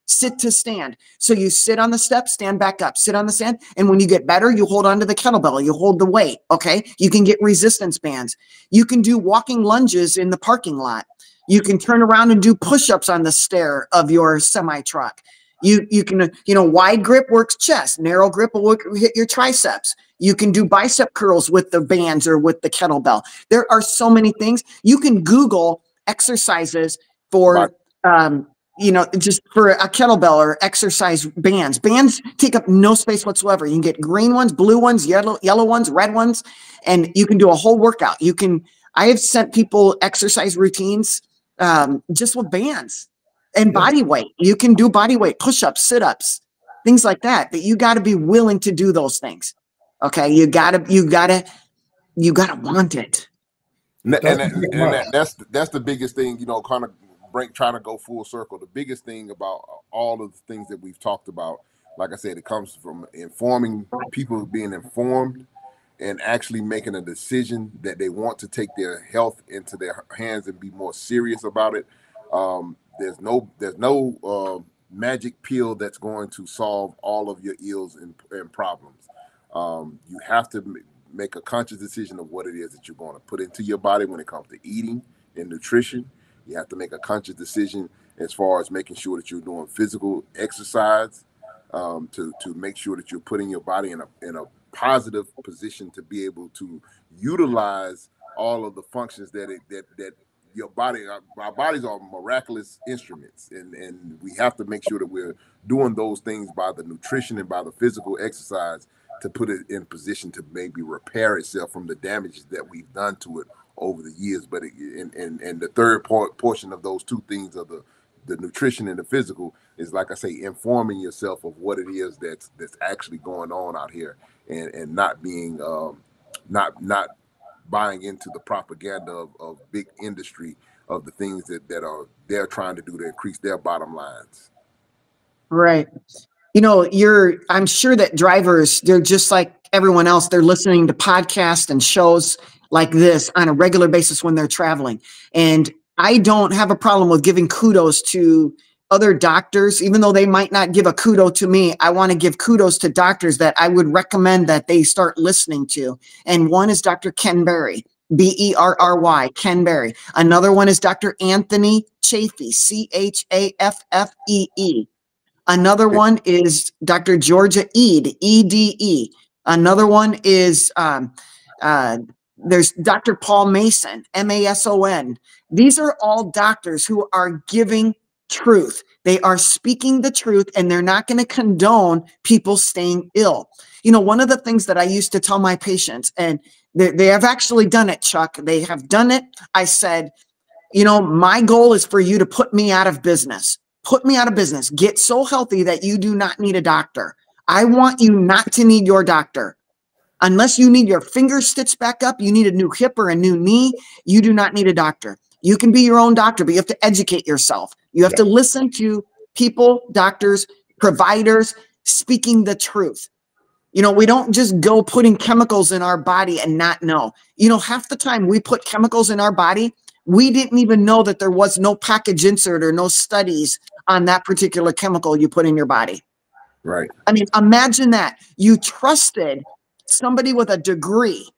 sit to stand. So you sit on the step, stand back up, sit on the stand. And when you get better, you hold on to the kettlebell, you hold the weight. Okay. You can get resistance bands. You can do walking lunges in the parking lot. You can turn around and do push-ups on the stair of your semi truck. You can, wide grip works chest, narrow grip will hit your triceps. You can do bicep curls with the bands or with the kettlebell. There are so many things. You can Google exercises for, just for a kettlebell or exercise bands. Bands take up no space whatsoever. You can get green ones, blue ones, yellow ones, red ones, and you can do a whole workout. I have sent people exercise routines just with bands. And body weight. You can do body weight, push-ups, sit-ups, things like that. But you got to be willing to do those things. Okay. You gotta want it. And that's the biggest thing, kind of trying to go full circle. The biggest thing about all of the things that we've talked about, like I said, it comes from informing people, being informed and actually making a decision that they want to take their health into their hands and be more serious about it. There's no magic pill that's going to solve all of your ills and problems. You have to make a conscious decision of what it is that you're going to put into your body when it comes to eating and nutrition. You have to make a conscious decision as far as making sure that you're doing physical exercise to make sure that you're putting your body in a positive position to be able to utilize all of the functions that your body, our bodies are miraculous instruments, and we have to make sure that we're doing those things by the nutrition and by the physical exercise to put it in position to maybe repair itself from the damages that we've done to it over the years. But and the third portion of those two things of the nutrition and the physical is, like I say, informing yourself of what it is that's actually going on out here, and not being not buying into the propaganda of big industry of the things that they're trying to do to increase their bottom lines. Right. I'm sure that drivers, they're just like everyone else. They're listening to podcasts and shows like this on a regular basis when they're traveling. And I don't have a problem with giving kudos to other doctors, even though they might not give a kudo to me. I want to give kudos to doctors that I would recommend that they start listening to. And one is Dr. Ken Berry, Berry, Ken Berry. Another one is Dr. Anthony Chafee, Chaffee. Another one is Dr. Georgia Ede, EDE. Another one is there's Dr. Paul Mason, Mason. These are all doctors who are giving truth. They are speaking the truth, and they're not going to condone people staying ill. One of the things that I used to tell my patients, and they have actually done it, Chuck. They have done it. I said, my goal is for you to put me out of business. Put me out of business. Get so healthy that you do not need a doctor. I want you not to need your doctor. Unless you need your fingers stitched back up, you need a new hip or a new knee, you do not need a doctor. You can be your own doctor, but you have to educate yourself. You have to listen to people, doctors, providers speaking the truth. We don't just go putting chemicals in our body and not know. Half the time we put chemicals in our body, we didn't even know that there was no package insert or no studies on that particular chemical you put in your body. Right. I mean, imagine that. You trusted somebody with a degree,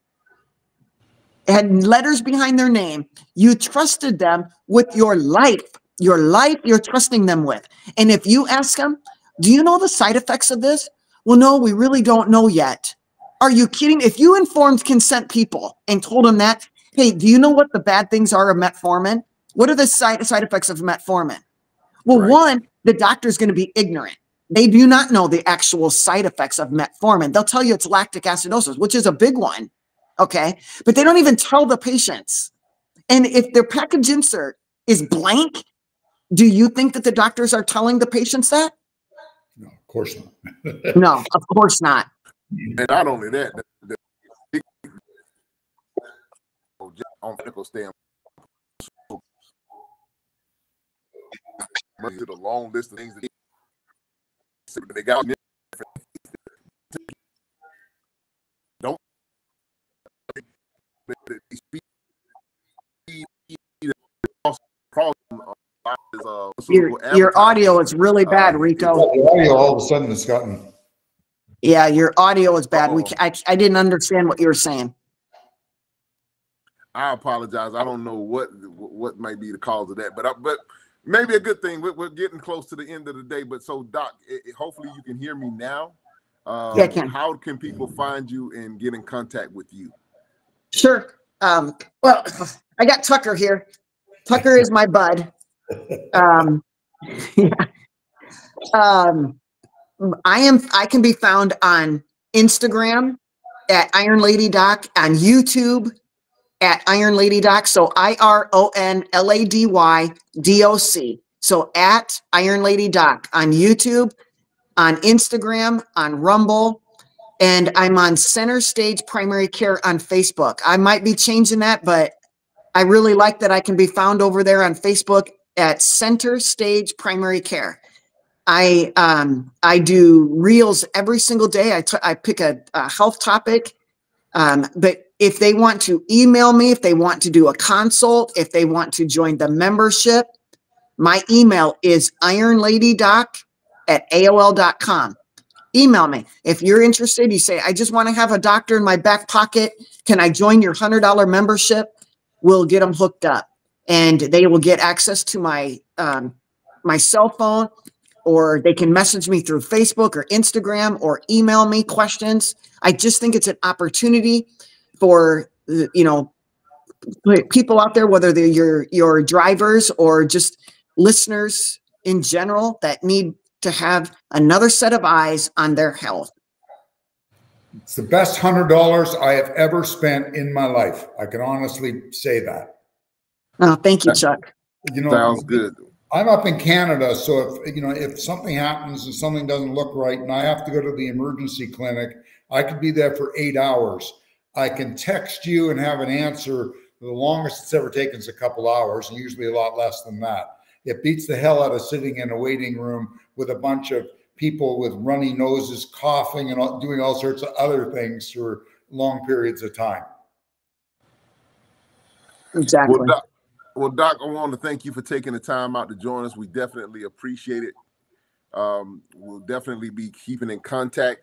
had letters behind their name. You trusted them with your life. Your life you're trusting them with. And if you ask them, do you know the side effects of this? Well, no, we really don't know yet. Are you kidding? If you informed consent people and told them that, hey, do you know what the bad things are of metformin? What are the side effects of metformin? Well, one, the doctor's going to be ignorant. They do not know the actual side effects of metformin. They'll tell you it's lactic acidosis, which is a big one. Okay. But they don't even tell the patients. And if their package insert is blank, do you think that the doctors are telling the patients that? No, of course not. No, of course not. And not only that, on medical standpoint, to the long list of things that they got. Don't your audio is really bad, Rico. The audio all of a sudden has gotten. Yeah, your audio is bad. I didn't understand what you were saying. I apologize. I don't know what might be the cause of that, but maybe a good thing. We're getting close to the end of the day. But so, Doc, hopefully you can hear me now. Yeah, I can. How can people find you and get in contact with you? Sure. Well, I got Tucker here. Tucker is my bud. Yeah. I can be found on Instagram at Iron Lady Doc, on YouTube at Iron Lady Doc. So IronLadyDoc. So at Iron Lady Doc on YouTube, on Instagram, on Rumble, and I'm on Center Stage Primary Care on Facebook. I might be changing that, but I really like that I can be found over there on Facebook at Center Stage Primary Care. I do reels every single day. I pick a health topic, but if they want to email me, if they want to do a consult, if they want to join the membership, my email is ironladydoc@aol.com. Email me. If you're interested, you say, I just want to have a doctor in my back pocket. Can I join your $100 membership? We'll get them hooked up, and they will get access to my my cell phone, or they can message me through Facebook or Instagram or email me questions. I just think it's an opportunity for, people out there, whether they're your drivers or just listeners in general, that need to have another set of eyes on their health. It's the best $100 I have ever spent in my life. I can honestly say that. Oh, thank you, Chuck. Sounds good. I'm up in Canada, so if something happens and something doesn't look right and I have to go to the emergency clinic, I could be there for 8 hours. I can text you and have an answer. The longest it's ever taken is a couple hours, and usually a lot less than that. It beats the hell out of sitting in a waiting room with a bunch of people with runny noses, coughing, and doing all sorts of other things for long periods of time. Exactly. Well, Doc, I want to thank you for taking the time out to join us. We definitely appreciate it. We'll definitely be keeping in contact.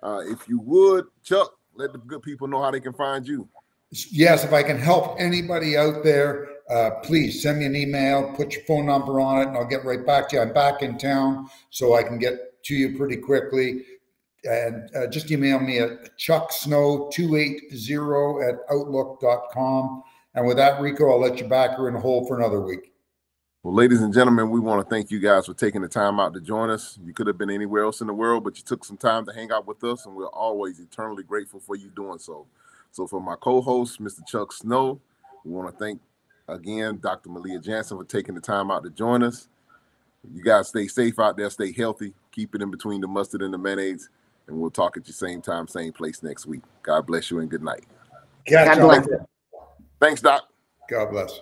If you would, Chuck, let the good people know how they can find you. Yes, if I can help anybody out there, please send me an email, put your phone number on it, and I'll get right back to you. I'm back in town, so I can get to you pretty quickly. And just email me at chucksnow280@outlook.com. And with that, Rico, I'll let you back her in a hole for another week. Well, ladies and gentlemen, we want to thank you guys for taking the time out to join us. You could have been anywhere else in the world, but you took some time to hang out with us, and we're always eternally grateful for you doing so. So for my co-host, Mr. Chuck Snow, we want to thank, again, Dr. Malea Jensen for taking the time out to join us. You guys stay safe out there, stay healthy, keep it in between the mustard and the mayonnaise, and we'll talk at the same time, same place next week. God bless you and good night. God bless. Thanks, Doc. God bless.